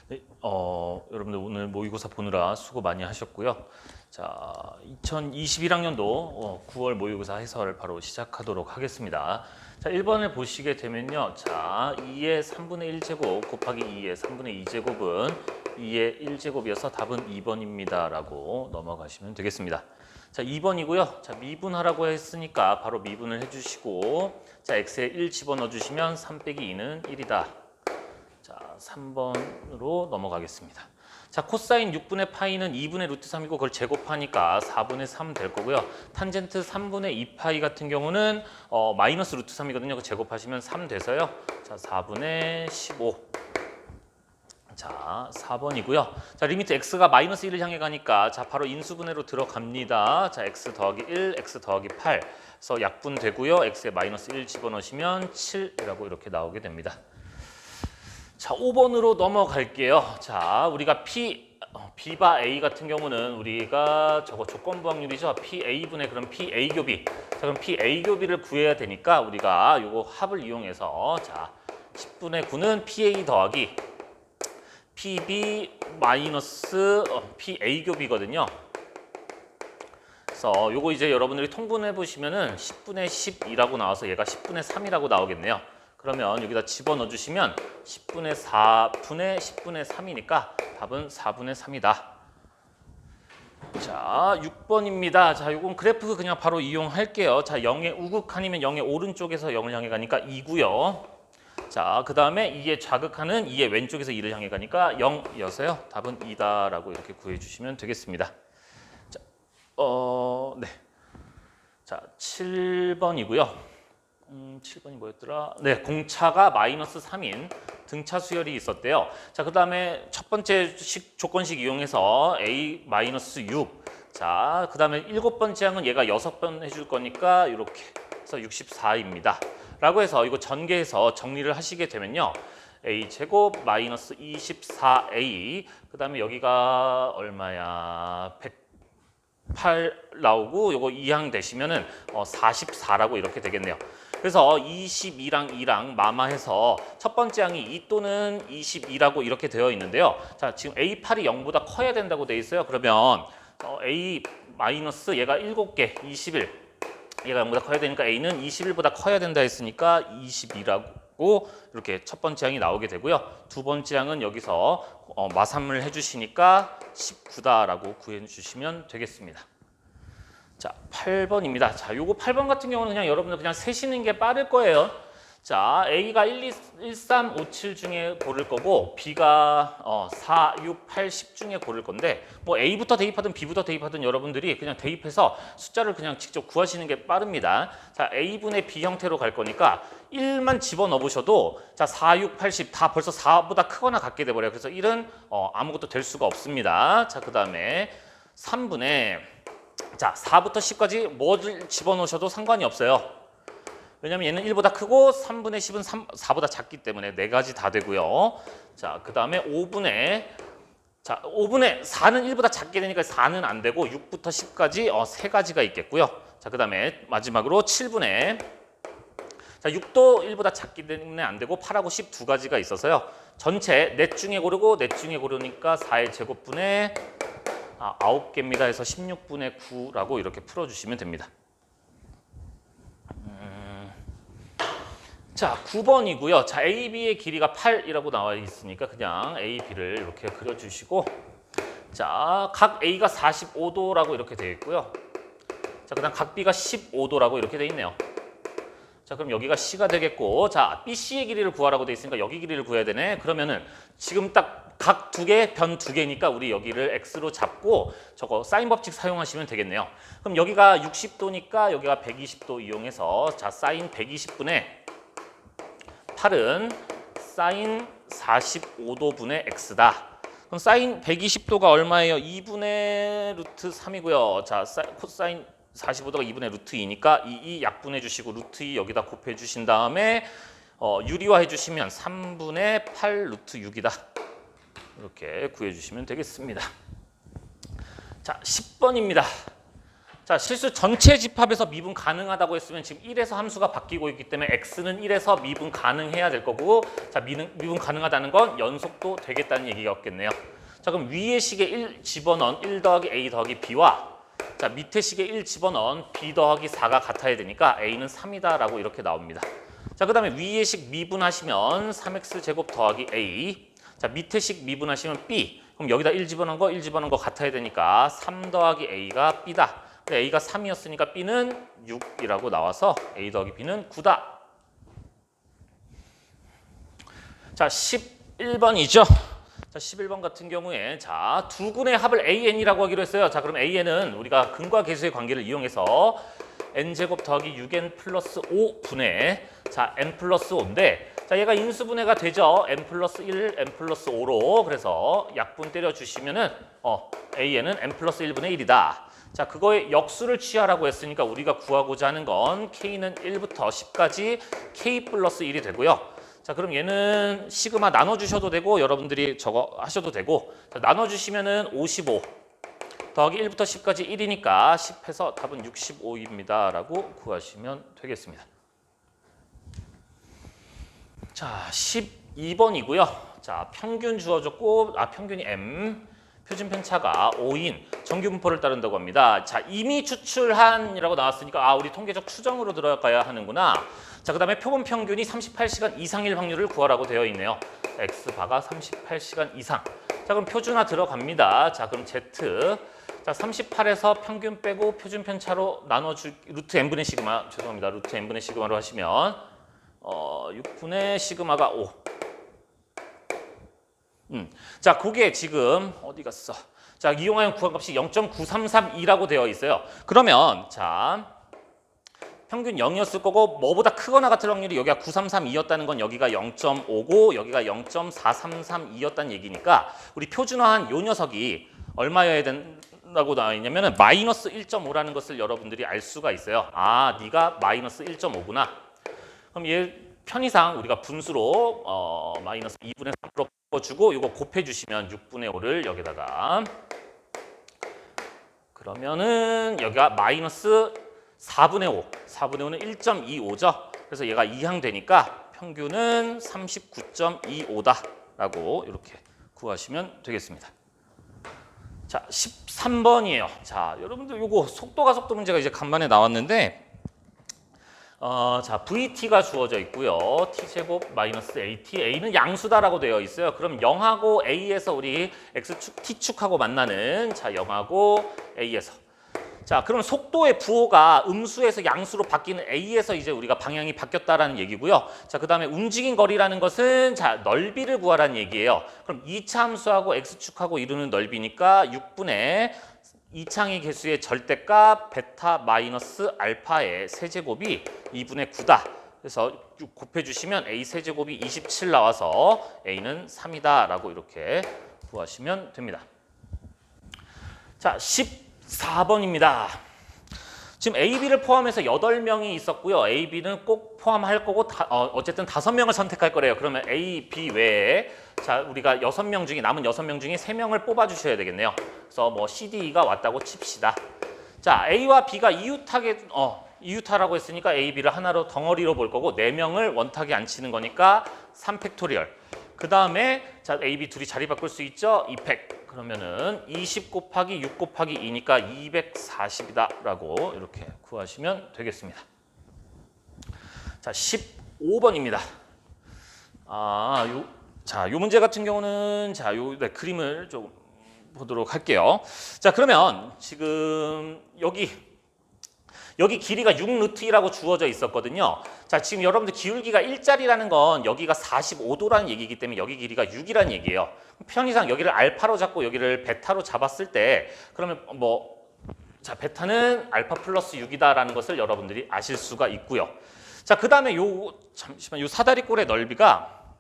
네, 여러분들 오늘 모의고사 보느라 수고 많이 하셨고요. 자, 2021학년도 9월 모의고사 해설 바로 시작하도록 하겠습니다. 자, 1번을 보시게 되면요. 자, 2의 3분의 1제곱 곱하기 2의 3분의 2제곱은 2의 1제곱이어서 답은 2번입니다. 라고 넘어가시면 되겠습니다. 자, 2번이고요. 자, 미분하라고 했으니까 바로 미분을 해주시고, 자, x에 1 집어넣어 주시면 3 빼기 2는 1이다. 자, 3번으로 넘어가겠습니다. 자, 코사인 6분의 파이는 2분의 루트 3이고 그걸 제곱하니까 4분의 3 될 거고요. 탄젠트 3분의 2파이 같은 경우는 마이너스 루트 3이거든요. 그 제곱하시면 3 돼서요. 자, 4분의 15. 자, 4번이고요. 자, 리미트 x가 마이너스 1을 향해 가니까 자, 바로 인수분해로 들어갑니다. 자, x 더하기 1, x 더하기 8. 그래서 약분되고요. x에 마이너스 1 집어넣으시면 7이라고 이렇게 나오게 됩니다. 자, 5번으로 넘어갈게요. 자, 우리가 B바 A 같은 경우는 우리가 저거 조건부 확률이죠. PA분의 그럼 PA 교비. 자, 그럼 PA 교비를 구해야 되니까 우리가 요거 합을 이용해서 자, 10분의 9는 PA 더하기 PB 마이너스 PA 교비거든요. 그래서 요거 이제 여러분들이 통분해 보시면은 10분의 12라고 나와서 얘가 10분의 3이라고 나오겠네요. 그러면 여기다 집어넣어 주시면 10분의 4분의 10분의 3이니까 답은 4분의 3이다. 자, 6번입니다. 자, 요건 그래프 그냥 바로 이용할게요. 자, 0의 우극한이면 0의 오른쪽에서 0을 향해 가니까 2고요. 자, 그 다음에 2의 좌극한은 2의 왼쪽에서 2를 향해 가니까 0이어서요. 답은 2다라고 이렇게 구해주시면 되겠습니다. 자, 네. 자, 7번이고요. 7번이 뭐였더라? 네, 공차가 마이너스 3인 등차 수열이 있었대요. 자, 그 다음에 첫 번째 조건식 이용해서 A 마이너스 6. 자, 그 다음에 7번째 항은 얘가 6번 해줄 거니까 이렇게 해서 64입니다. 라고 해서 이거 전개해서 정리를 하시게 되면요. A 제곱 마이너스 24A. 그 다음에 여기가 얼마야? 108 나오고 요거 2항 되시면은 44라고 이렇게 되겠네요. 그래서 22랑 2랑 마마해서 첫 번째 항이 2 또는 22라고 이렇게 되어 있는데요. 자, 지금 A8이 0보다 커야 된다고 되어 있어요. 그러면 A 마이너스 얘가 7개 21 얘가 0보다 커야 되니까 A는 21보다 커야 된다 했으니까 22라고 이렇게 첫 번째 항이 나오게 되고요. 두 번째 항은 여기서 마삼을 해주시니까 19다라고 구해주시면 되겠습니다. 자, 8번입니다. 자, 요거 8번 같은 경우는 그냥 여러분들 그냥 세시는 게 빠를 거예요. 자, A가 1, 3, 5, 7 중에 고를 거고 B가 4, 6, 8, 10 중에 고를 건데 뭐 A부터 대입하든 B부터 대입하든 여러분들이 그냥 대입해서 숫자를 그냥 직접 구하시는 게 빠릅니다. 자, A분의 B 형태로 갈 거니까 1만 집어넣어 보셔도 자, 4, 6, 8, 10 다 벌써 4보다 크거나 같게 돼버려요. 그래서 1은 아무것도 될 수가 없습니다. 자, 그 다음에 3분의 자, 4부터 10까지 뭐를 집어넣으셔도 상관이 없어요. 왜냐면 얘는 1보다 크고 3분의 10은 4보다 작기 때문에 4가지 다 되고요. 자, 그 다음에 5분의 4는 1보다 작게 되니까 4는 안 되고 6부터 10까지 3가지가 있겠고요. 자, 그 다음에 마지막으로 7분의 자, 6도 1보다 작기 때문에 안 되고 8하고 10 두 가지가 있어서요. 전체 넷 중에 고르고 넷 중에 고르니까 4의 제곱분의 9개입니다. 해서 16분의 9라고 이렇게 풀어주시면 됩니다. 자, 9번이고요. 자, AB의 길이가 8이라고 나와 있으니까 그냥 AB를 이렇게 그려주시고 자, 각 A가 45도라고 이렇게 되어 있고요. 자, 그 다음 각 B가 15도라고 이렇게 되어 있네요. 자, 그럼 여기가 C가 되겠고 자, BC의 길이를 구하라고 되어 있으니까 여기 길이를 구해야 되네. 그러면은 지금 딱 각 두 개, 변 두 개니까 우리 여기를 X로 잡고 저거 사인 법칙 사용하시면 되겠네요. 그럼 여기가 60도니까 여기가 120도 이용해서 자, 사인 120분의 8은 사인 45도분의 X다. 그럼 사인 120도가 얼마예요? 2분의 루트 3이고요. 자, 코사인 45도가 2분의 루트 2니까 2 약분해 주시고 루트 2 여기다 곱해 주신 다음에 유리화 해주시면 3분의 8 루트 6이다. 이렇게 구해주시면 되겠습니다. 자, 10번입니다. 자, 실수 전체 집합에서 미분 가능하다고 했으면 지금 1에서 함수가 바뀌고 있기 때문에 x는 1에서 미분 가능해야 될 거고, 자, 미분 가능하다는 건 연속도 되겠다는 얘기가 없겠네요. 자, 그럼 위의 식에 1 집어넣은 1 더하기 a 더하기 b와 자, 밑에 식에 1 집어넣은 b 더하기 4가 같아야 되니까 a는 3이다라고 이렇게 나옵니다. 자, 그 다음에 위의 식 미분하시면 3x 제곱 더하기 a. 자, 밑에 식 미분하시면 b. 그럼 여기다 1 집어넣은 거, 1 집어넣은 거 같아야 되니까 3 더하기 a가 b다. 근데 a가 3이었으니까 b는 6이라고 나와서 a 더하기 b는 9다. 자, 11번이죠. 자, 11번 같은 경우에 자, 두 근의 합을 an이라고 하기로 했어요. 자, 그럼 an은 우리가 근과 계수의 관계를 이용해서 n제곱 더하기 6n 플러스 5분의 자, n 플러스 5인데 자, 얘가 인수분해가 되죠. n 플러스 1, n 플러스 5로. 그래서 약분 때려주시면은 an은 n 플러스 1분의 1이다. 자, 그거의 역수를 취하라고 했으니까 우리가 구하고자 하는 건 k는 1부터 10까지 k 플러스 1이 되고요. 자, 그럼 얘는 시그마 나눠주셔도 되고 여러분들이 저거 하셔도 되고 자, 나눠주시면은 55 더하기 1부터 10까지 1이니까 10 해서 답은 65입니다. 라고 구하시면 되겠습니다. 자, 12번이고요. 자, 평균 주어졌고 평균이 m, 표준 편차가 5인 정규 분포를 따른다고 합니다. 자, 이미 추출한이라고 나왔으니까 우리 통계적 추정으로 들어가야 하는구나. 자, 그 다음에 표본 평균이 38시간 이상일 확률을 구하라고 되어 있네요. x바가 38시간 이상. 자, 그럼 표준화 들어갑니다. 자, 그럼 z. 자, 38에서 평균 빼고 표준 편차로 나눠줄 루트 n분의 시그마, 죄송합니다. 루트 n분의 시그마로 하시면 6분의 시그마가 5. 자, 그게 지금 어디 갔어? 자, 이용하여 구한 값이 0.9332라고 되어 있어요. 그러면 자, 평균 0이었을 거고 뭐보다 크거나 같을 확률이 여기가 933이었다는 건 여기가 0.5고 여기가 0.4332였다는 얘기니까 우리 표준화한 요 녀석이 얼마여야 된다고 나와 있냐면은 마이너스 1.5라는 것을 여러분들이 알 수가 있어요. 네가 마이너스 1.5구나. 그럼 얘 편의상 우리가 분수로 마이너스 2분의 3으로 바꿔주고 이거 곱해주시면 6분의 5를 여기다가 그러면은 여기가 마이너스 4분의 5. 4분의 5는 1.25죠. 그래서 얘가 2항 되니까 평균은 39.25다라고 이렇게 구하시면 되겠습니다. 자, 13번이에요. 자, 여러분들 요거 속도 문제가 이제 간만에 나왔는데 자, VT가 주어져 있고요. T제곱 마이너스 AT, A는 양수다라고 되어 있어요. 그럼 0하고 A에서 우리 X축, T축하고 만나는 자, 0하고 A에서 자, 그럼 속도의 부호가 음수에서 양수로 바뀌는 A에서 이제 우리가 방향이 바뀌었다라는 얘기고요. 자, 그다음에 움직인 거리라는 것은 자, 넓이를 구하라는 얘기예요. 그럼 2차 함수하고 X축하고 이루는 넓이니까 6분의 2창의 개수의 절대값 베타 마이너스 알파의 세제곱이 2분의 9다. 그래서 6 곱해주시면 A 세제곱이 27 나와서 A는 3이다 라고 이렇게 구하시면 됩니다. 자, 14번입니다. 지금 A, B를 포함해서 8명이 있었고요. A, B는 꼭 포함할 거고 어쨌든 5명을 선택할 거래요. 그러면 A, B 외에 자, 우리가 6명 중에 남은 6명 중에 3명을 뽑아 주셔야 되겠네요. 그래서 뭐 C, D, E가 왔다고 칩시다. 자, A와 B가 이유타라고 했으니까 A, B를 하나로 덩어리로 볼 거고 4명을 원탁에 앉히는 거니까 3팩토리얼. 그 다음에 자, A, B 둘이 자리 바꿀 수 있죠? 2팩. 그러면은 20 곱하기 6 곱하기 2니까 240이다 라고 이렇게 구하시면 되겠습니다. 자, 15번입니다. 요 문제 같은 경우는 자, 그림을 좀 보도록 할게요. 자, 그러면 지금 여기 길이가 6루트이라고 주어져 있었거든요. 자, 지금 여러분들 기울기가 1짜리라는 건 여기가 45도라는 얘기이기 때문에 여기 길이가 6이라는 얘기예요. 편의상 여기를 알파로 잡고 여기를 베타로 잡았을 때 그러면 자, 베타는 알파 플러스 6이다라는 것을 여러분들이 아실 수가 있고요. 자, 그 다음에 잠시만 요 사다리꼴의 넓이가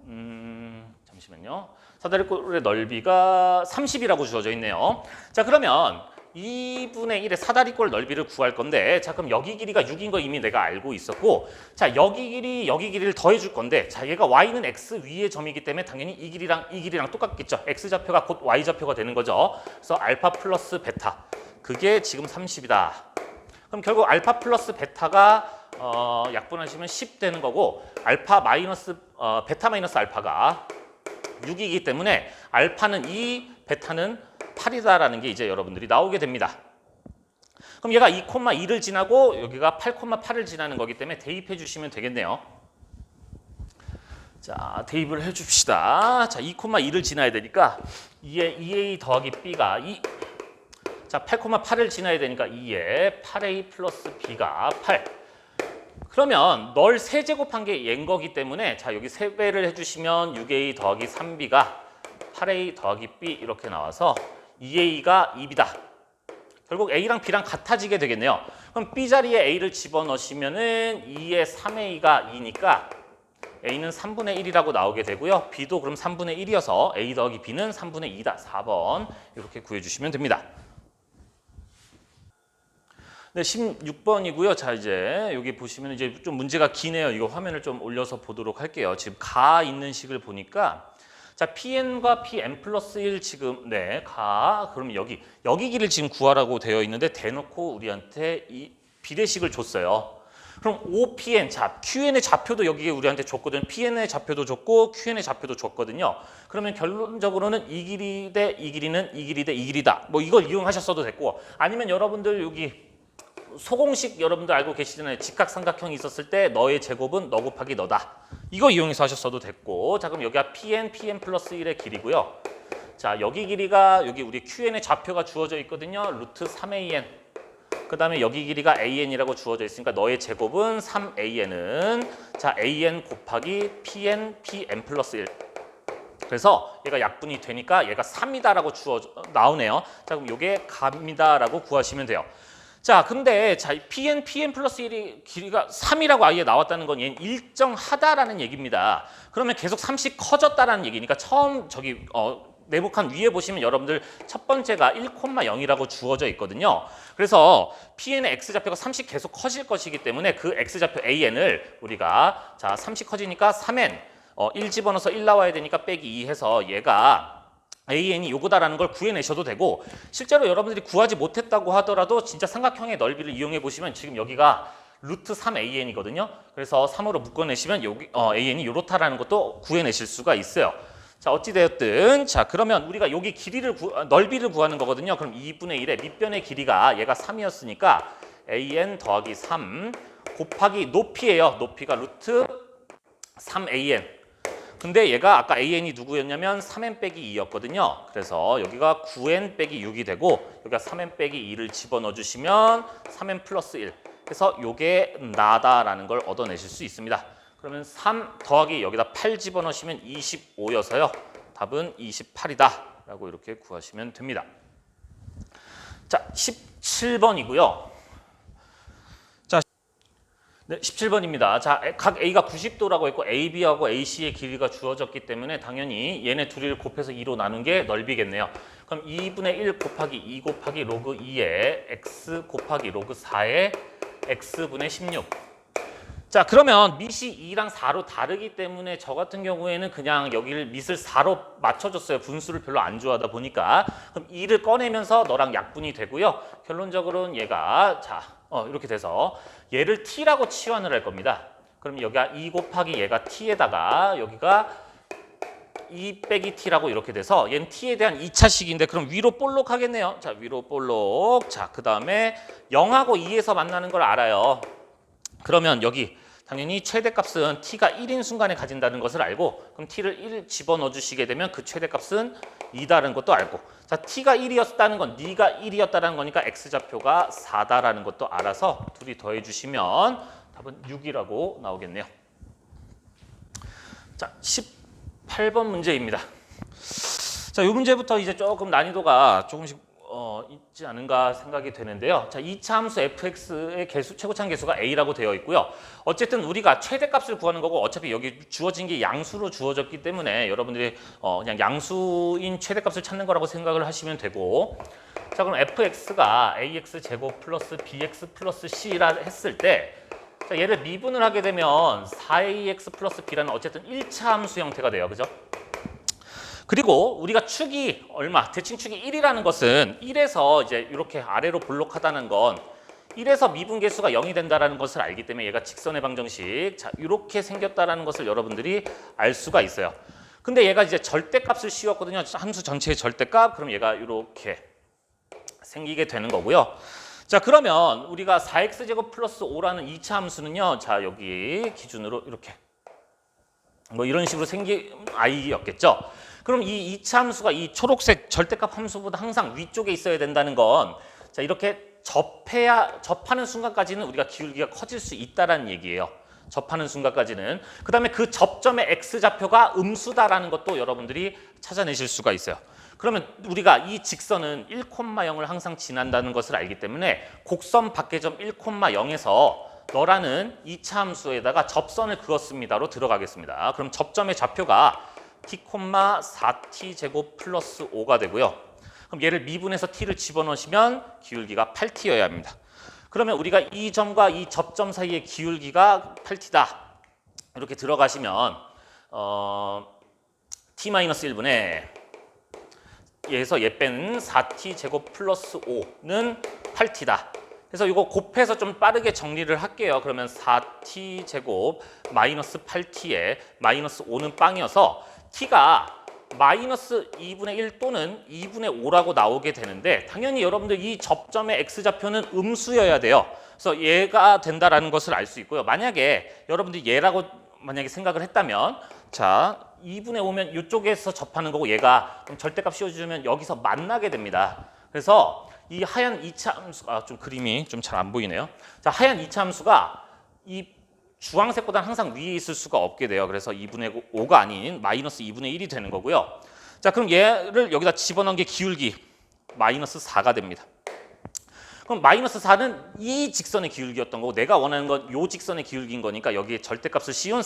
잠시만요. 사다리꼴의 넓이가 30이라고 주어져 있네요. 자, 그러면 2분의 1의 사다리꼴 넓이를 구할 건데 자, 그럼 여기 길이가 6인 거 이미 내가 알고 있었고 자, 여기 길이를 더해 줄 건데 자, 얘가 y는 x 위의 점이기 때문에 당연히 이 길이랑 똑같겠죠. x좌표가 곧 y좌표가 되는 거죠. 그래서 알파 플러스 베타 그게 지금 30이다 그럼 결국 알파 플러스 베타가 약분하시면 10 되는 거고 알파 마이너스 베타 마이너스 알파가 6이기 때문에 알파는 2, 베타는 8이다라는 게 이제 여러분들이 나오게 됩니다. 그럼 얘가 2,2를 지나고 여기가 8,8을 지나는 거기 때문에 대입해 주시면 되겠네요. 자, 대입을 해 줍시다. 자, 2,2를 지나야 되니까 2에 2a 더하기 b가 2. 자, 8,8을 지나야 되니까 2에 8a 플러스 b가 8. 그러면 널 세제곱한 게 얘인 거기 때문에 자, 여기 세배를 해주시면 6a 더하기 3b가 8a 더하기 b 이렇게 나와서 2a가 2b다. 결국 a랑 b랑 같아지게 되겠네요. 그럼 b 자리에 a를 집어넣으시면은 2에 3a가 2니까 a는 3분의 1이라고 나오게 되고요. b도 그럼 3분의 1이어서 a 더하기 b는 3분의 2다. 4번 이렇게 구해주시면 됩니다. 네, 16번이고요. 자, 이제 여기 보시면 이제 좀 문제가 기네요. 이거 화면을 좀 올려서 보도록 할게요. 지금 가 있는 식을 보니까 자, pn과 pn 플러스 1 지금 네, 가 그럼 여기 길을 지금 구하라고 되어 있는데 대놓고 우리한테 이 비례식을 줬어요. 그럼 OPN, 자, QN의 좌표도 여기에 우리한테 줬거든요. PN의 좌표도 줬고 QN의 좌표도 줬거든요. 그러면 결론적으로는 이 길이 대 이 길이는 이 길이 대 이 길이다. 뭐 이걸 이용하셨어도 됐고 아니면 여러분들 여기 소공식 여러분들 알고 계시잖아요. 직각삼각형이 있었을 때 너의 제곱은 너 곱하기 너다. 이거 이용해서 하셨어도 됐고 자, 그럼 여기가 PN 플러스 1의 길이고요. 자, 여기 길이가 여기 우리 QN의 좌표가 주어져 있거든요. 루트 3AN. 그 다음에 여기 길이가 AN이라고 주어져 있으니까 너의 제곱은 3AN은 자 AN 곱하기 PN 플러스 1. 그래서 얘가 약분이 되니까 얘가 3이다라고 나오네요. 자, 그럼 이게 갑니다라고 구하시면 돼요. 자, 근데 자 PN 플러스 1이 길이가 3이라고 아예 나왔다는 건 얘는 일정하다라는 얘기입니다. 그러면 계속 3씩 커졌다라는 얘기니까 처음 저기 네모칸 위에 보시면 여러분들 첫 번째가 1,0이라고 주어져 있거든요. 그래서 PN의 X좌표가 3씩 계속 커질 것이기 때문에 그 X좌표 AN을 우리가 자 3씩 커지니까 3N 1 집어넣어서 1 나와야 되니까 빼기 2 해서 얘가 AN이 요거다라는 걸 구해내셔도 되고 실제로 여러분들이 구하지 못했다고 하더라도 진짜 삼각형의 넓이를 이용해 보시면 지금 여기가 루트 3AN이거든요. 그래서 3으로 묶어내시면 여기 AN이 요렇다라는 것도 구해내실 수가 있어요. 자, 어찌되었든 자 그러면 우리가 여기 넓이를 구하는 거거든요. 그럼 2분의 1의 밑변의 길이가 얘가 3이었으니까 AN 더하기 3 곱하기 높이예요. 높이가 루트 3AN. 근데 얘가 아까 AN이 누구였냐면 3N 빼기 2였거든요. 그래서 여기가 9N 빼기 6이 되고 여기가 3N 빼기 2를 집어넣어 주시면 3N 플러스 1. 그래서 요게 나다라는 걸 얻어내실 수 있습니다. 그러면 3 더하기 여기다 8 집어넣으시면 25여서요. 답은 28이다 라고 이렇게 구하시면 됩니다. 자, 17번이고요. 자, 네, 17번입니다. 자, 각 A가 90도라고 했고 AB하고 AC의 길이가 주어졌기 때문에 당연히 얘네 둘이를 곱해서 2로 나눈 게 넓이겠네요. 그럼 2분의 1 곱하기 2 곱하기 로그 2에 X 곱하기 로그 4에 X분의 16. 자, 그러면 밑이 2랑 4로 다르기 때문에 저 같은 경우에는 그냥 여기를 밑을 4로 맞춰줬어요. 분수를 별로 안 좋아하다 보니까. 그럼 2를 꺼내면서 너랑 약분이 되고요. 결론적으로는 얘가 자 이렇게 돼서 얘를 t라고 치환을 할 겁니다. 그럼 여기가 2 곱하기 얘가 t에다가 여기가 2 빼기 t라고 이렇게 돼서 얘는 t에 대한 2차식인데 그럼 위로 볼록 하겠네요. 자, 위로 볼록. 자, 그 다음에 0하고 2에서 만나는 걸 알아요. 그러면 여기 당연히 최대값은 t가 1인 순간에 가진다는 것을 알고 그럼 t를 1 집어넣어 주시게 되면 그 최대값은 2다라는 것도 알고 자 t가 1이었다는 건 네가 1이었다는 거니까 x좌표가 4다라는 것도 알아서 둘이 더해 주시면 답은 6이라고 나오겠네요. 자, 18번 문제입니다. 자, 이 문제부터 이제 조금 난이도가 조금씩 있지 않은가 생각이 되는데요. 자, 2차 함수 fx의 최고차항 계수가 a라고 되어 있고요. 어쨌든 우리가 최대값을 구하는 거고 어차피 여기 주어진 게 양수로 주어졌기 때문에 여러분들이 그냥 양수인 최대값을 찾는 거라고 생각을 하시면 되고 자, 그럼 fx가 ax 제곱 플러스 bx 플러스 c라 했을 때 자, 얘를 미분을 하게 되면 4ax 플러스 b라는 어쨌든 1차 함수 형태가 돼요. 그죠? 그리고 우리가 축이 얼마? 대칭축이 1이라는 것은 1에서 이제 이렇게 아래로 볼록하다는 건 1에서 미분계수가 0이 된다는 것을 알기 때문에 얘가 직선의 방정식, 자 이렇게 생겼다라는 것을 여러분들이 알 수가 있어요. 근데 얘가 이제 절대값을 씌웠거든요. 함수 전체의 절대값. 그럼 얘가 이렇게 생기게 되는 거고요. 자 그러면 우리가 4x제곱 플러스 5라는 2차 함수는요. 자 여기 기준으로 이렇게 뭐 이런 식으로 생긴 i였겠죠. 그럼 이 2차 함수가 이 초록색 절대값 함수보다 항상 위쪽에 있어야 된다는 건 자 이렇게 접하는 순간까지는 우리가 기울기가 커질 수 있다라는 얘기예요. 접하는 순간까지는. 그 다음에 그 접점의 x좌표가 음수다라는 것도 여러분들이 찾아내실 수가 있어요. 그러면 우리가 이 직선은 1,0을 항상 지난다는 것을 알기 때문에 곡선 밖의점 1,0에서 너라는 2차 함수에다가 접선을 그었습니다로 들어가겠습니다. 그럼 접점의 좌표가 t,4t 제곱 플러스 5가 되고요. 그럼 얘를 미분해서 t를 집어넣으시면 기울기가 8t여야 합니다. 그러면 우리가 이 점과 이 접점 사이의 기울기가 8t다. 이렇게 들어가시면 t-1분의 얘에서 얘 빼는 4t 제곱 플러스 5는 8t다. 그래서 이거 곱해서 좀 빠르게 정리를 할게요. 그러면 4t 제곱 마이너스 8t에 마이너스 5는 빵이어서 t가 마이너스 2분의 1 또는 2분의 5라고 나오게 되는데 당연히 여러분들 이 접점의 x좌표는 음수여야 돼요. 그래서 얘가 된다라는 것을 알 수 있고요. 만약에 여러분들이 얘라고 만약에 생각을 했다면 자 2분의 5면 이쪽에서 접하는 거고 얘가 절대값 씌워주면 여기서 만나게 됩니다. 그래서 이 하얀 2차 함수가 좀 그림이 좀 잘 안 보이네요. 자 하얀 2차 함수가 이 주황색보다는 항상 위에 있을 수가 없게 돼요. 그래서 2분의 5가 아닌 마이너스 2분의 1이 되는 거고요. 자 그럼 얘를 여기다 집어넣은 게 기울기 마이너스 4가 됩니다. 그럼 마이너스 4는 이 직선의 기울기였던 거고 내가 원하는 건 이 직선의 기울기인 거니까 여기에 절대값을 씌운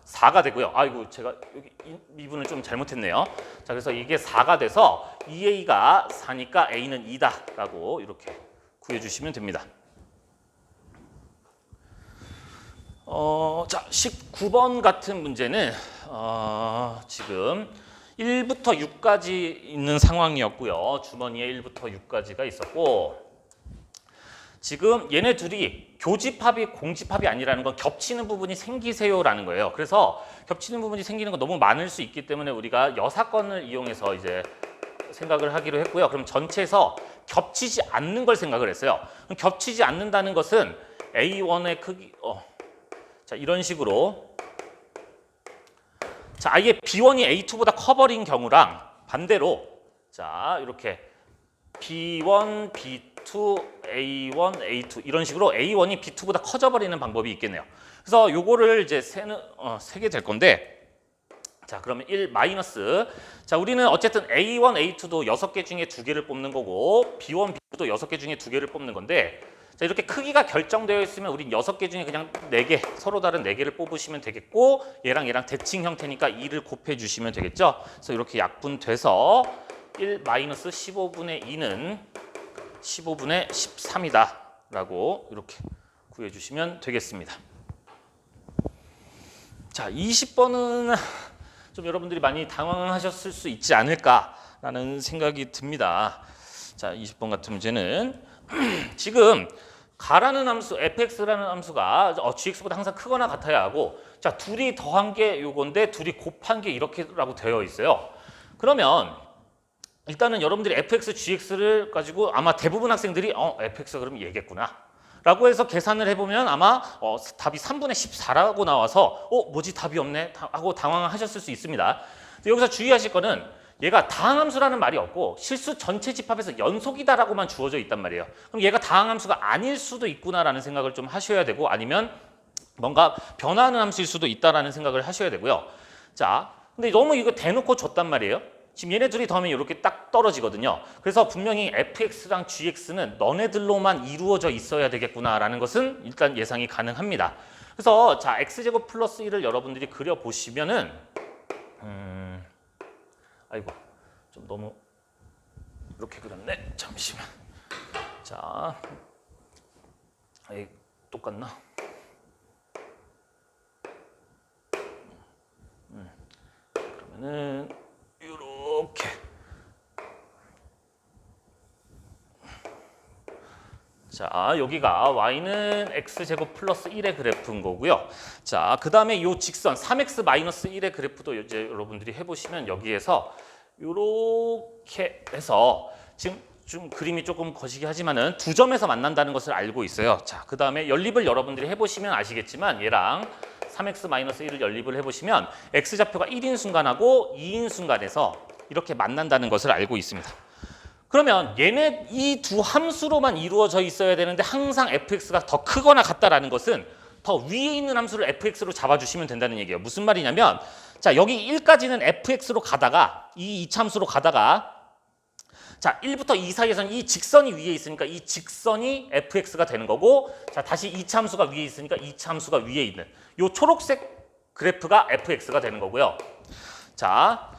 4가 되고요. 아이고 제가 여기 미분을 좀 잘못했네요. 자 그래서 이게 4가 돼서 2a가 4니까 a는 2다라고 이렇게 구해주시면 됩니다. 자 19번 같은 문제는 지금 1부터 6까지 있는 상황이었고요. 주머니에 1부터 6까지가 있었고 지금 얘네 둘이 교집합이 공집합이 아니라는 건 겹치는 부분이 생기세요라는 거예요. 그래서 겹치는 부분이 생기는 건 너무 많을 수 있기 때문에 우리가 여사건을 이용해서 이제 생각을 하기로 했고요. 그럼 전체에서 겹치지 않는 걸 생각을 했어요. 그럼 겹치지 않는다는 것은 A1의 크기 자 이런 식으로 자 아예 B1이 A2보다 커버린 경우랑 반대로 자 이렇게 B1, B2, A1, A2 이런 식으로 A1이 B2보다 커져버리는 방법이 있겠네요. 그래서 요거를 이제 세게 될 건데 자 그러면 1 마이너스 자 우리는 어쨌든 A1, A2도 6개 중에 2개를 뽑는 거고 B1, B2도 6개 중에 2개를 뽑는 건데 자 이렇게 크기가 결정되어 있으면 우린 6개 중에 그냥 4개 서로 다른 4개를 뽑으시면 되겠고 얘랑 대칭 형태니까 2를 곱해 주시면 되겠죠. 그래서 이렇게 약분돼서 1 마이너스 15분의 2는 15분의 13이다 라고 이렇게 구해주시면 되겠습니다. 자 20번은 좀 여러분들이 많이 당황하셨을 수 있지 않을까라는 생각이 듭니다. 자 20번 같은 문제는 지금 가라는 함수 fx라는 함수가 gx보다 항상 크거나 같아야 하고 자 둘이 더한 게 요건데 둘이 곱한 게 이렇게라고 되어 있어요. 그러면 일단은 여러분들이 fx, gx를 가지고 아마 대부분 학생들이 fx가 그럼 얘겠구나 라고 해서 계산을 해보면 아마 답이 3분의 14라고 나와서 뭐지 답이 없네 하고 당황하셨을 수 있습니다. 여기서 주의하실 거는 얘가 다항함수라는 말이 없고 실수 전체 집합에서 연속이다라고만 주어져 있단 말이에요. 그럼 얘가 다항함수가 아닐 수도 있구나라는 생각을 좀 하셔야 되고 아니면 뭔가 변화하는 함수일 수도 있다라는 생각을 하셔야 되고요. 자, 근데 너무 이거 대놓고 줬단 말이에요. 지금 얘네 둘이 더하면 이렇게 딱 떨어지거든요. 그래서 분명히 fx랑 gx는 너네들로만 이루어져 있어야 되겠구나라는 것은 일단 예상이 가능합니다. 그래서 자 x제곱 플러스 1을 여러분들이 그려보시면은 아이고 좀 너무 이렇게 그렸네. 잠시만. 자, 똑같나? 그러면은 이렇게 자, 여기가 y는 x제곱 플러스 1의 그래프인 거고요. 자, 그 다음에 이 직선 3x 마이너스 1의 그래프도 이제 여러분들이 해보시면 여기에서 이렇게 해서 지금 좀 그림이 조금 거시기 하지만은 두 점에서 만난다는 것을 알고 있어요. 자, 그 다음에 연립을 여러분들이 해보시면 아시겠지만 얘랑 3x 마이너스 1을 연립을 해보시면 x좌표가 1인 순간하고 2인 순간에서 이렇게 만난다는 것을 알고 있습니다. 그러면 얘네 이 두 함수로만 이루어져 있어야 되는데 항상 fx가 더 크거나 같다라는 것은 더 위에 있는 함수를 fx로 잡아주시면 된다는 얘기예요. 무슨 말이냐면 자, 여기 1까지는 fx로 가다가 이 이차함수로 가다가 자, 1부터 2 사이에서는 이 직선이 위에 있으니까 이 직선이 fx가 되는 거고 자, 다시 이차함수가 위에 있으니까 이차함수가 위에 있는 요 초록색 그래프가 fx가 되는 거고요. 자,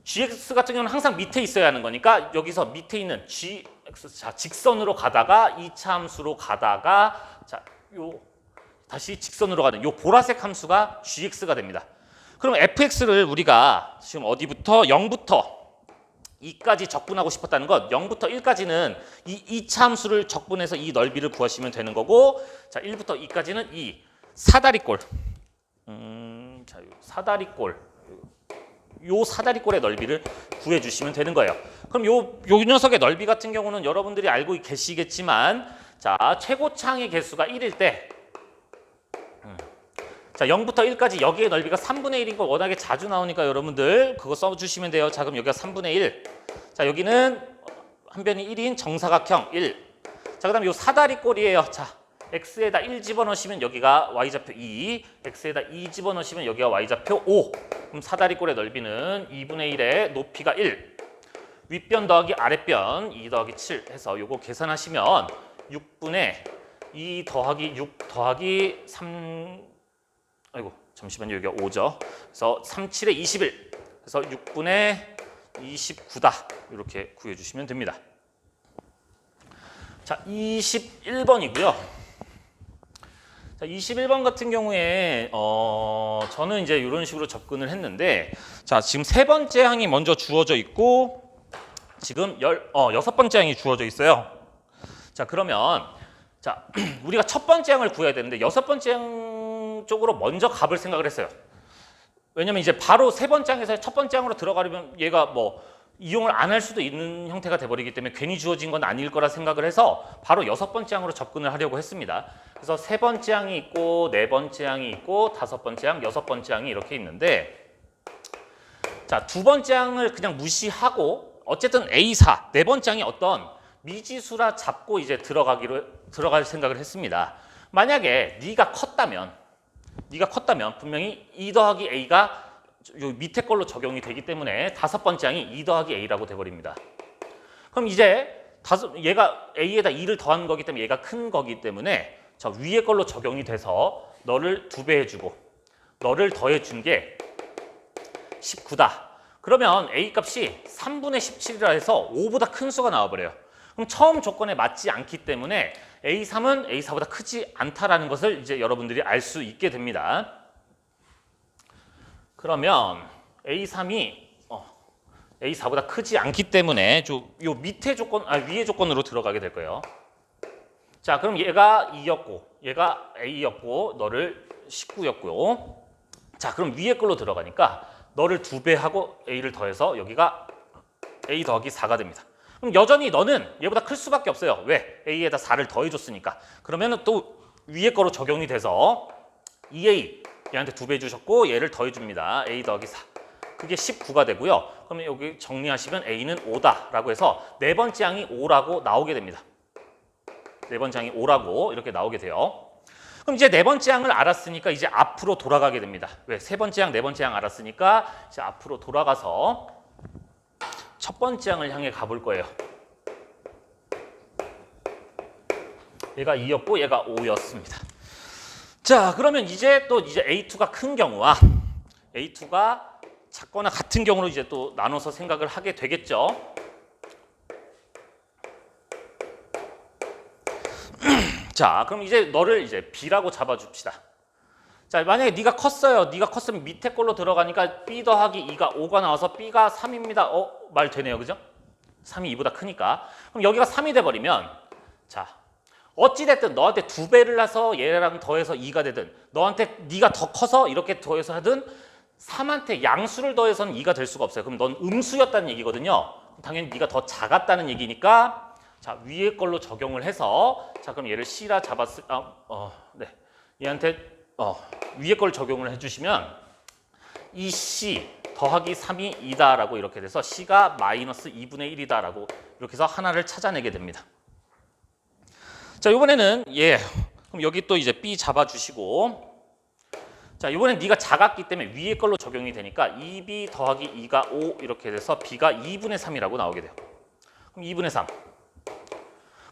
gx 같은 경우는 항상 밑에 있어야 하는 거니까 여기서 밑에 있는 gx 자, 직선으로 가다가 이차함수로 가다가 자, 요 다시 직선으로 가는 요 보라색 함수가 gx가 됩니다. 그럼 fx를 우리가 지금 어디부터 0부터 2까지 적분하고 싶었다는 것 0부터 1까지는 이 2차 함수를 적분해서 이 넓이를 구하시면 되는 거고 자 1부터 2까지는 이 사다리꼴 자, 요 사다리꼴의 넓이를 구해주시면 되는 거예요. 그럼 요 녀석의 넓이 같은 경우는 여러분들이 알고 계시겠지만 자 최고창의 개수가 1일 때 자 0부터 1까지 여기의 넓이가 3분의 1인 거 워낙에 자주 나오니까 여러분들 그거 써주시면 돼요. 자 그럼 여기가 3분의 1. 자 여기는 한 변이 1인 정사각형 1. 자 그다음에 요 사다리꼴이에요. 자 x에다 1 집어넣으시면 여기가 y좌표 2. x에다 2 집어넣으시면 여기가 y좌표 5. 그럼 사다리꼴의 넓이는 2분의 1에 높이가 1. 윗변 더하기 아랫변 2 더하기 7 해서 요거 계산하시면 6분의 2 더하기 6 더하기 3 아이고 잠시만요. 여기가 5죠. 그래서 3, 7에 21. 그래서 6분의 29다. 이렇게 구해주시면 됩니다. 자, 21번이고요. 자, 21번 같은 경우에 저는 이제 이런 식으로 접근을 했는데 자, 지금 세 번째 항이 먼저 주어져 있고 지금 여섯 번째 항이 주어져 있어요. 자, 그러면 자, 우리가 첫 번째 항을 구해야 되는데 여섯 번째 항 쪽으로 먼저 가볼 생각을 했어요. 왜냐면 이제 바로 세 번째 항에서 첫 번째 항으로 들어가려면 얘가 뭐 이용을 안 할 수도 있는 형태가 돼버리기 때문에 괜히 주어진 건 아닐 거라 생각을 해서 바로 여섯 번째 항으로 접근을 하려고 했습니다. 그래서 세 번째 항이 있고 네 번째 항이 있고 다섯 번째 항, 여섯 번째 항이 이렇게 있는데 자, 두 번째 항을 그냥 무시하고 어쨌든 A4 네 번째 항이 어떤 미지수라 잡고 이제 들어갈 생각을 했습니다. 만약에 네가 컸다면 분명히 2 더하기 A가 요 밑에 걸로 적용이 되기 때문에 다섯 번째 항이 2 더하기 A라고 돼버립니다. 그럼 이제 얘가 A에다 2를 더한 거기 때문에 얘가 큰 거기 때문에 저 위에 걸로 적용이 돼서 너를 2배 해주고 너를 더해준 게 19다. 그러면 A 값이 3분의 17이라 해서 5보다 큰 수가 나와버려요. 그럼 처음 조건에 맞지 않기 때문에 A3은 A4보다 크지 않다라는 것을 이제 여러분들이 알 수 있게 됩니다. 그러면 A3이 A4보다 크지 않기 때문에 요 밑에 조건, 위에 조건으로 들어가게 될 거예요. 자, 그럼 얘가 2였고, 얘가 A였고, 너를 19였고요. 자, 그럼 위에 걸로 들어가니까 너를 2배 하고 A를 더해서 여기가 A 더하기 4가 됩니다. 그럼 여전히 너는 얘보다 클 수밖에 없어요. 왜? A에다 4를 더해줬으니까. 그러면 또 위에 거로 적용이 돼서 2A 얘한테 2배 주셨고 얘를 더해줍니다. A 더하기 4. 그게 19가 되고요. 그러면 여기 정리하시면 A는 5다라고 해서 네 번째 항이 5라고 나오게 됩니다. 네 번째 항이 5라고 이렇게 나오게 돼요. 그럼 이제 네 번째 항을 알았으니까 이제 앞으로 돌아가게 됩니다. 왜? 세 번째 항, 네 번째 항 알았으니까 이제 앞으로 돌아가서 첫 번째 항을 향해 가볼 거예요. 얘가 2였고 얘가 5였습니다. 자, 그러면 이제 A2가 큰 경우와 A2가 작거나 같은 경우로 이제 또 나눠서 생각을 하게 되겠죠. 자, 그럼 이제 너를 이제 B라고 잡아줍시다. 자, 만약에 네가 컸어요. 네가 컸으면 밑에 걸로 들어가니까 B 더하기 2가 5가 나와서 B가 3입니다. 말 되네요. 그죠? 3이 2보다 크니까. 그럼 여기가 3이 돼버리면 자, 어찌됐든 너한테 2배를 해서 얘랑 더해서 2가 되든 너한테 네가 더 커서 이렇게 더해서 하든 3한테 양수를 더해서는 2가 될 수가 없어요. 그럼 넌 음수였다는 얘기거든요. 당연히 네가 더 작았다는 얘기니까 자 위에 걸로 적용을 해서 자 그럼 얘를 C라 잡았을 네 얘한테 위에 걸 적용을 해주시면 이 C 더하기 3이 2다라고 이렇게 돼서 C가 마이너스 2분의 1이다라고 이렇게 해서 하나를 찾아내게 됩니다. 자 이번에는 그럼 여기 또 이제 B 잡아주시고 자 이번엔 네가 작았기 때문에 위에 걸로 적용이 되니까 2B 더하기 2가 5 이렇게 돼서 B가 2분의 3이라고 나오게 돼요. 그럼 2분의 3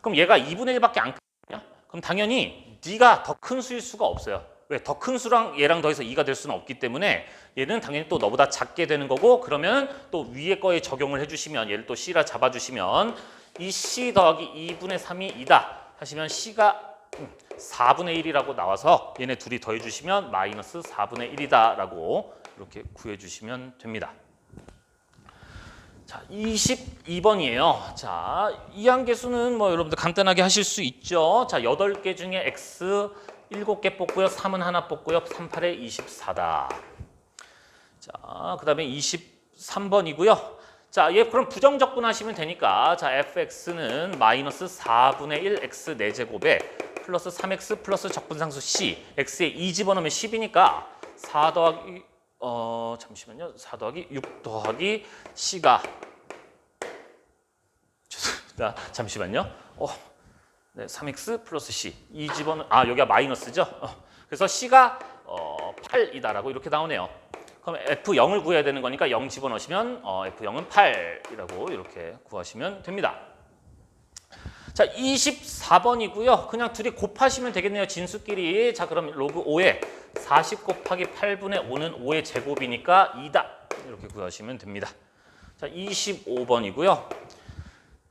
그럼 얘가 2분의 1밖에 안 크거든요. 그럼 당연히 네가 더 큰 수일 수가 없어요. 왜? 더 큰 수랑 얘랑 더해서 2가 될 수는 없기 때문에 얘는 당연히 또 너보다 작게 되는 거고 그러면 또 위에 거에 적용을 해주시면 얘를 또 C라 잡아주시면 이 C 더하기 2분의 3이 2다 하시면 C가 4분의 1이라고 나와서 얘네 둘이 더해주시면 마이너스 4분의 1이다라고 이렇게 구해주시면 됩니다. 자, 22번이에요. 자, 이항계수는 뭐 여러분들 간단하게 하실 수 있죠. 자, 8개 중에 X 7개 뽑고요. 3은 하나 뽑고요. 3, 8에 24다. 자, 그 다음에 23번이고요. 자, 얘 그럼 부정적분 하시면 되니까 자, fx는 마이너스 4분의 1 x 4제곱에 플러스 3x 플러스 적분상수 c x에 2 집어넣으면 10이니까 4 더하기 잠시만요. 4 더하기 6 더하기 c가 죄송합니다. 잠시만요. 네, 3x 플러스 c 2 집어넣 여기가 마이너스죠. 그래서 c가 8이다라고 이렇게 나오네요. 그럼 F0을 구해야 되는 거니까 0 집어넣으시면 F0은 8이라고 이렇게 구하시면 됩니다. 자, 24번이고요. 그냥 둘이 곱하시면 되겠네요. 진수끼리. 자, 그럼 로그 5에 40 곱하기 8분의 5는 5의 제곱이니까 2다. 이렇게 구하시면 됩니다. 자, 25번이고요.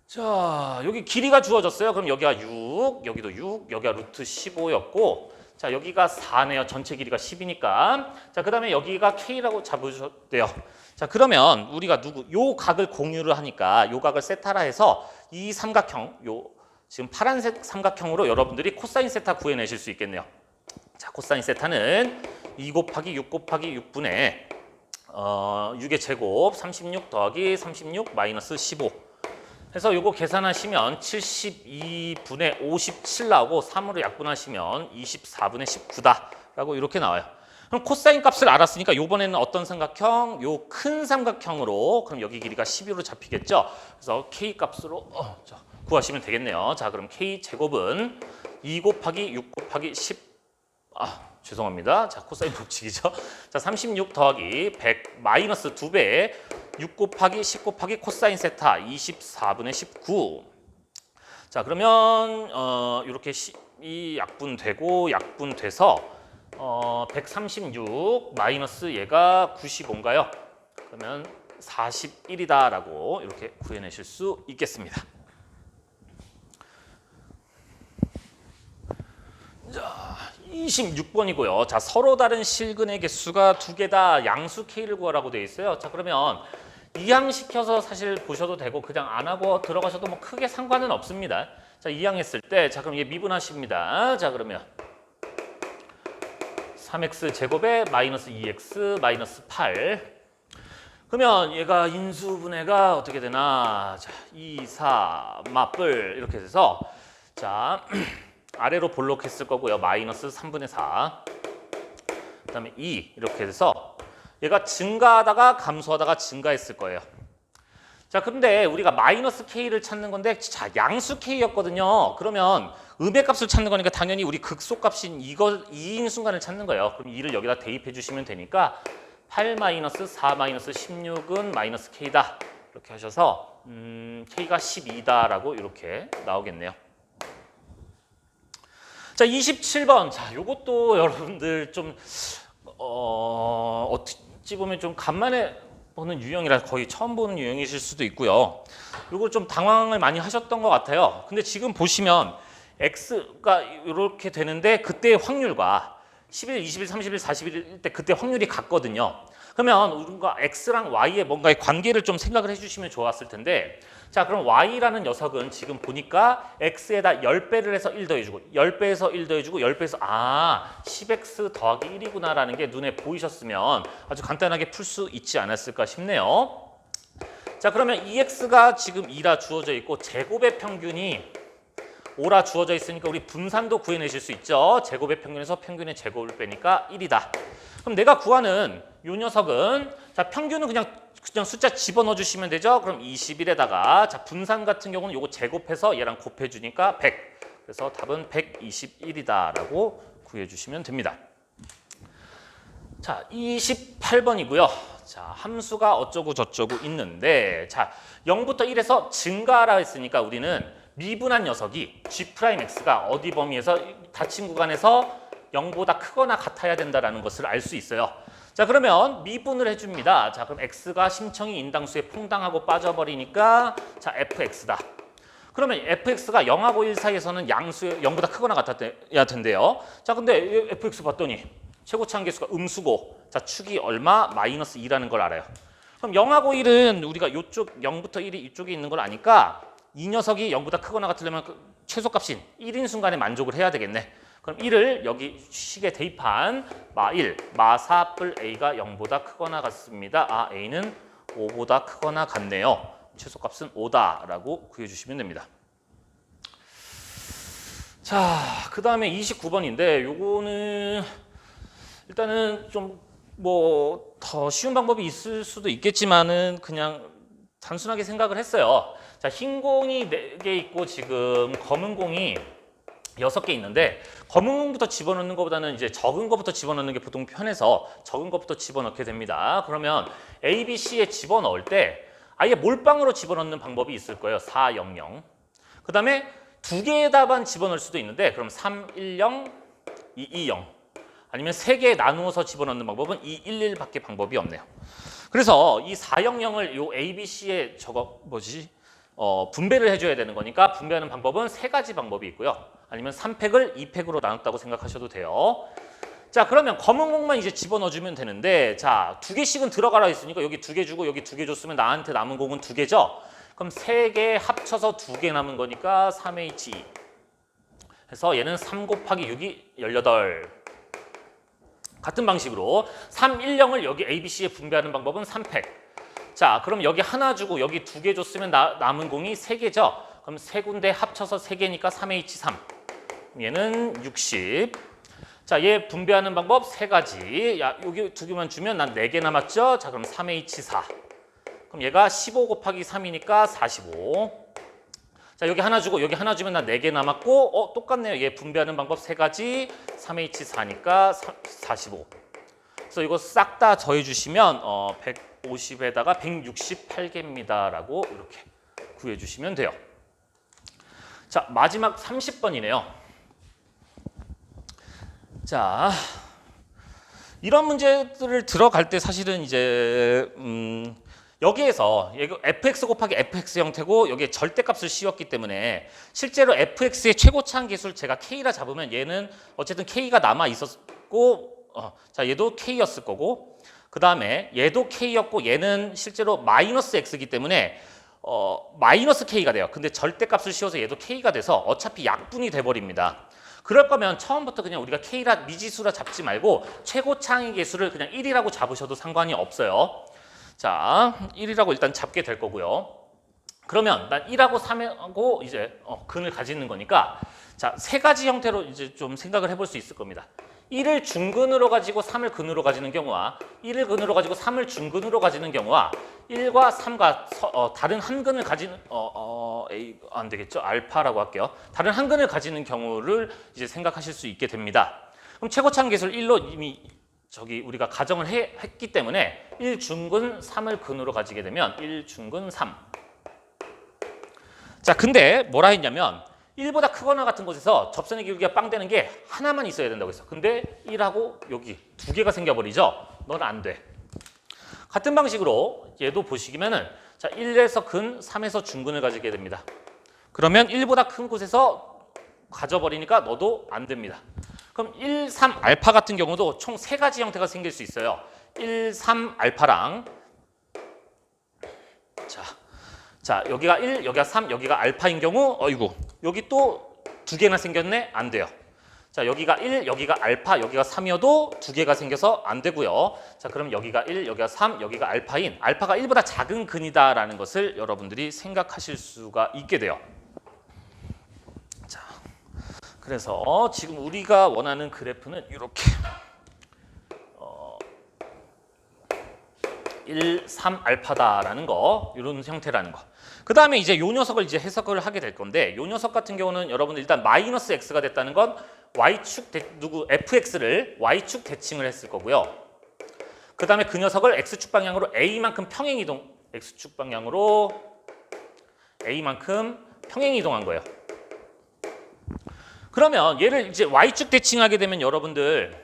자, 여기 길이가 주어졌어요. 그럼 여기가 6, 여기도 6, 여기가 루트 15였고 자, 여기가 4네요. 전체 길이가 10이니까. 자, 그 다음에 여기가 K라고 잡으셨대요. 자, 그러면 우리가 요 각을 공유를 하니까 요 각을 세타라 해서 이 삼각형, 지금 파란색 삼각형으로 여러분들이 코사인 세타 구해내실 수 있겠네요. 자, 코사인 세타는 2 곱하기 6 곱하기 6분의 6의 제곱 36 더하기 36 마이너스 15 해서 요거 계산하시면 72분의 57 나오고 3으로 약분하시면 24분의 19다 라고 이렇게 나와요. 그럼 코사인 값을 알았으니까 요번에는 어떤 삼각형? 요 큰 삼각형으로 그럼 여기 길이가 12로 잡히겠죠. 그래서 K 값으로 구하시면 되겠네요. 자, 그럼 K 제곱은 2 곱하기 6 곱하기 10 죄송합니다. 자, 코사인 법칙이죠. 자, 36 더하기 100 마이너스 2배 6 곱하기 10 곱하기 코사인 세타 24분의 19. 자, 그러면 이렇게 이 약분되고 약분돼서 136 마이너스 얘가 95인가요? 그러면 41이다라고 이렇게 구해내실 수 있겠습니다. 자, 26번이고요. 자, 서로 다른 실근의 개수가 2개다. 양수 K를 구하라고 되어 있어요. 자, 그러면 이항시켜서 사실 보셔도 되고 그냥 안 하고 들어가셔도 뭐 크게 상관은 없습니다. 자, 이항했을 때 자, 그럼 얘 미분하십니다. 자, 그러면 3x 제곱에 마이너스 2x 마이너스 8 그러면 얘가 인수분해가 어떻게 되나 자, 2, 4, 맞불 이렇게 돼서 자 아래로 볼록했을 거고요. 마이너스 3분의 4 그다음에 2 이렇게 돼서 얘가 증가하다가 감소하다가 증가했을 거예요. 자, 근데 우리가 마이너스 K를 찾는 건데 자, 양수 K였거든요. 그러면 음의 값을 찾는 거니까 당연히 우리 극소값인 2인 순간을 찾는 거예요. 그럼 2를 여기다 대입해 주시면 되니까 8 마이너스 4 마이너스 16은 마이너스 K다. 이렇게 하셔서 K가 12다라고 이렇게 나오겠네요. 자, 27번. 자, 요것도 여러분들 좀 어찌 보면 좀 간만에 보는 유형이라 거의 처음 보는 유형이실 수도 있고요. 요걸 좀 당황을 많이 하셨던 것 같아요. 근데 지금 보시면 X가 이렇게 되는데 그때의 확률과 10일, 20일, 30일, 40일 때 그때 확률이 같거든요. 그러면 우리가 x랑 y의 뭔가의 관계를 좀 생각을 해주시면 좋았을 텐데 자 그럼 y라는 녀석은 지금 보니까 x에다 10배를 해서 1 더해주고 10배에서 1 더해주고 10배에서 10x 더하기 1이구나라는 게 눈에 보이셨으면 아주 간단하게 풀 수 있지 않았을까 싶네요. 자 그러면 2x가 지금 2라 주어져 있고 제곱의 평균이 5라 주어져 있으니까 우리 분산도 구해내실 수 있죠. 제곱의 평균에서 평균의 제곱을 빼니까 1이다. 그럼 내가 구하는 이 녀석은 자 평균은 그냥 숫자 집어넣어 주시면 되죠. 그럼 21에다가 자 분산 같은 경우는 요거 제곱해서 얘랑 곱해 주니까 100. 그래서 답은 121이다라고 구해 주시면 됩니다. 자 28번이고요. 자 함수가 어쩌고 저쩌고 있는데 자 0부터 1에서 증가라 했으니까 우리는 미분한 녀석이 G'X가 어디 범위에서 닫힌 구간에서 0보다 크거나 같아야 된다는 것을 알 수 있어요. 자 그러면 미분을 해줍니다. 자 그럼 x가 심청이 인당수에 퐁당하고 빠져버리니까 자 fx다. 그러면 fx가 0하고 1 사이에서는 양수에 0보다 크거나 같아야 된대요. 자 근데 fx 봤더니 최고치 한계수가 음수고 자 축이 얼마? 마이너스 2라는 걸 알아요. 그럼 0하고 1은 우리가 이쪽 0부터 1이 이쪽에 있는 걸 아니까 이 녀석이 0보다 크거나 같으려면 최소값인 1인 순간에 만족을 해야 되겠네. 그럼 1을 여기 식에 대입한 마1, 마4 뿔 a가 0보다 크거나 같습니다. a는 5보다 크거나 같네요. 최소값은 5다라고 구해주시면 됩니다. 자, 그 다음에 29번인데 요거는 일단은 좀 뭐 더 쉬운 방법이 있을 수도 있겠지만은 그냥 단순하게 생각을 했어요. 자, 흰 공이 4개 있고 지금 검은 공이 6개 있는데 검은 공부터 집어넣는 것보다는 이제 적은 것부터 집어넣는 게 보통 편해서 적은 것부터 집어넣게 됩니다. 그러면 A, B, C에 집어넣을 때 아예 몰빵으로 집어넣는 방법이 있을 거예요. 4, 0, 0. 그 다음에 2개의 답안 집어넣을 수도 있는데 그럼 3, 1, 0, 2, 2, 0. 아니면 3개 나누어서 집어넣는 방법은 2, 1, 1밖에 방법이 없네요. 그래서 이 4, 0, 0을 요 A, B, C에 분배를 해줘야 되는 거니까 분배하는 방법은 3가지 방법이 있고요. 아니면 3팩을 2팩으로 나눴다고 생각하셔도 돼요. 자 그러면 검은 공만 이제 집어넣어주면 되는데 자 2개씩은 들어가라 했으니까 여기 2개 주고 여기 2개 줬으면 나한테 남은 공은 2개죠. 그럼 3개 합쳐서 2개 남은 거니까 3H2 해서 얘는 3 곱하기 6이 18. 같은 방식으로 3, 1, 0을 여기 A, B, C에 분배하는 방법은 3팩. 자 그럼 여기 하나 주고 여기 2개 줬으면 남은 공이 3개죠. 그럼 3군데 합쳐서 3개니까 3H3. 얘는 60. 자, 얘 분배하는 방법 3가지. 야, 여기 2개만 주면 난 4개 남았죠? 자, 그럼 3H4. 그럼 얘가 15 곱하기 3이니까 45. 자, 여기 하나 주고 여기 하나 주면 난 4개 남았고 똑같네요. 얘 분배하는 방법 3가지. 3H4니까 45. 그래서 이거 싹 다 더해 주시면 150에다가 168개입니다라고 이렇게 구해 주시면 돼요. 자, 마지막 30번이네요. 자, 이런 문제들을 들어갈 때 사실은 이제 여기에서 fx 곱하기 fx 형태고 여기에 절대값을 씌웠기 때문에 실제로 fx의 최고치 한계수를 제가 k라 잡으면 얘는 어쨌든 k가 남아 있었고 자 얘도 k였을 거고 그 다음에 얘도 k였고 얘는 실제로 마이너스 x이기 때문에 마이너스 k가 돼요. 근데 절대값을 씌워서 얘도 k가 돼서 어차피 약분이 돼버립니다. 그럴 거면 처음부터 그냥 우리가 k라 미지수라 잡지 말고 최고치 한계수를 그냥 1이라고 잡으셔도 상관이 없어요. 자, 1이라고 일단 잡게 될 거고요. 그러면 난 1하고 3하고 이제 근을 가지는 거니까 자, 3가지 형태로 이제 좀 생각을 해볼 수 있을 겁니다. 1을 중근으로 가지고 3을 근으로 가지는 경우와 1을 근으로 가지고 3을 중근으로 가지는 경우와 1과 3과 다른 한 근을 가지는 A 안 되겠죠? 알파라고 할게요. 다른 한 근을 가지는 경우를 이제 생각하실 수 있게 됩니다. 그럼 최고치 한계수를 1로 이미 우리가 가정을 했기 때문에 1중근 3을 근으로 가지게 되면 1중근 3. 자, 근데 뭐라 했냐면 1보다 크거나 같은 곳에서 접선의 기울기가 빵 되는 게 하나만 있어야 된다고 했어. 근데 1하고 여기 2개가 생겨버리죠? 넌 안 돼. 같은 방식으로 얘도 보시면은 자 1에서 근, 3에서 중근을 가지게 됩니다. 그러면 1보다 큰 곳에서 가져버리니까 너도 안 됩니다. 그럼 1, 3 알파 같은 경우도 총 3가지 형태가 생길 수 있어요. 1, 3 알파랑 자 여기가 1, 여기가 3, 여기가 알파인 경우 어이구 여기 또 두 개나 생겼네? 안 돼요. 자 여기가 1, 여기가 알파, 여기가 3이어도 두 개가 생겨서 안 되고요. 자 그럼 여기가 1, 여기가 3, 여기가 알파인 알파가 1보다 작은 근이다라는 것을 여러분들이 생각하실 수가 있게 돼요. 자 그래서 지금 우리가 원하는 그래프는 이렇게 1, 3 알파다라는 거 이런 형태라는 거. 그 다음에 이제 요 녀석을 이제 해석을 하게 될 건데 요 녀석 같은 경우는 여러분들 일단 마이너스 x가 됐다는 건 y축 fx를 y축 대칭을 했을 거고요. 그 다음에 그 녀석을 x축 방향으로 a만큼 평행 이동 x축 방향으로 a만큼 평행 이동한 거예요. 그러면 얘를 이제 y축 대칭하게 되면 여러분들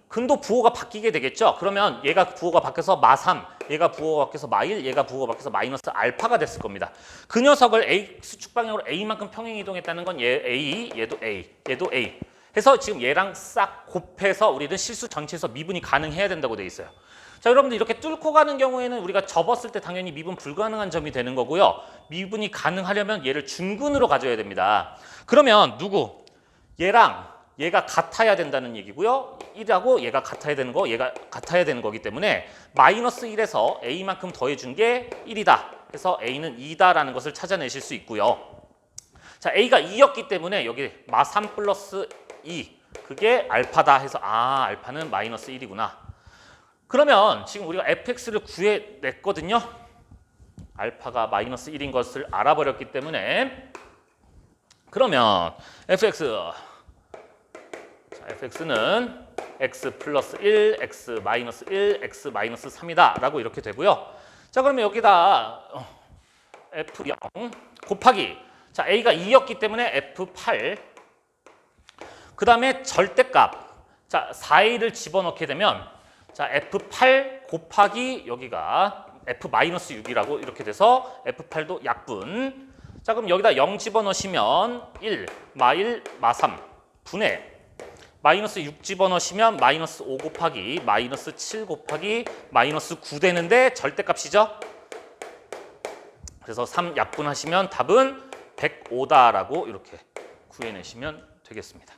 근도 부호가 바뀌게 되겠죠. 그러면 얘가 부호가 바뀌어서 마3, 얘가 부호가 바뀌어서 마1, 얘가 부호가 바뀌어서 마이너스 알파가 됐을 겁니다. 그 녀석을 x축 방향으로 a만큼 평행 이동했다는 건 얘 a, 얘도 a, 얘도 a 해서 지금 얘랑 싹 곱해서 우리는 실수 전체에서 미분이 가능해야 된다고 돼 있어요. 자 여러분들 이렇게 뚫고 가는 경우에는 우리가 접었을 때 당연히 미분 불가능한 점이 되는 거고요. 미분이 가능하려면 얘를 중근으로 가져야 됩니다. 그러면 얘랑 얘가 같아야 된다는 얘기고요. 1하고 얘가 같아야 되는 거, 얘가 같아야 되는 거기 때문에 마이너스 1에서 a만큼 더해준 게 1이다. 그래서 a는 2다라는 것을 찾아내실 수 있고요. 자, a가 2였기 때문에 여기 마3 플러스 2 그게 알파다 해서 알파는 마이너스 1이구나. 그러면 지금 우리가 fx를 구해냈거든요. 알파가 마이너스 1인 것을 알아버렸기 때문에 그러면 fx는 x 플러스 1, x 마이너스 1, x 마이너스 3이다 라고 이렇게 되고요. 자 그러면 여기다 f0 곱하기 자 a가 2였기 때문에 f8 그 다음에 절대값 자 4a를 집어넣게 되면 자 f8 곱하기 여기가 f-6이라고 이렇게 돼서 f8도 약분 자 그럼 여기다 0 집어넣으시면 1, 마1, 마3 분의 마이너스 6 집어넣으시면 마이너스 5 곱하기 마이너스 7 곱하기 마이너스 9 되는데 절대값이죠. 그래서 3 약분하시면 답은 105다라고 이렇게 구해내시면 되겠습니다.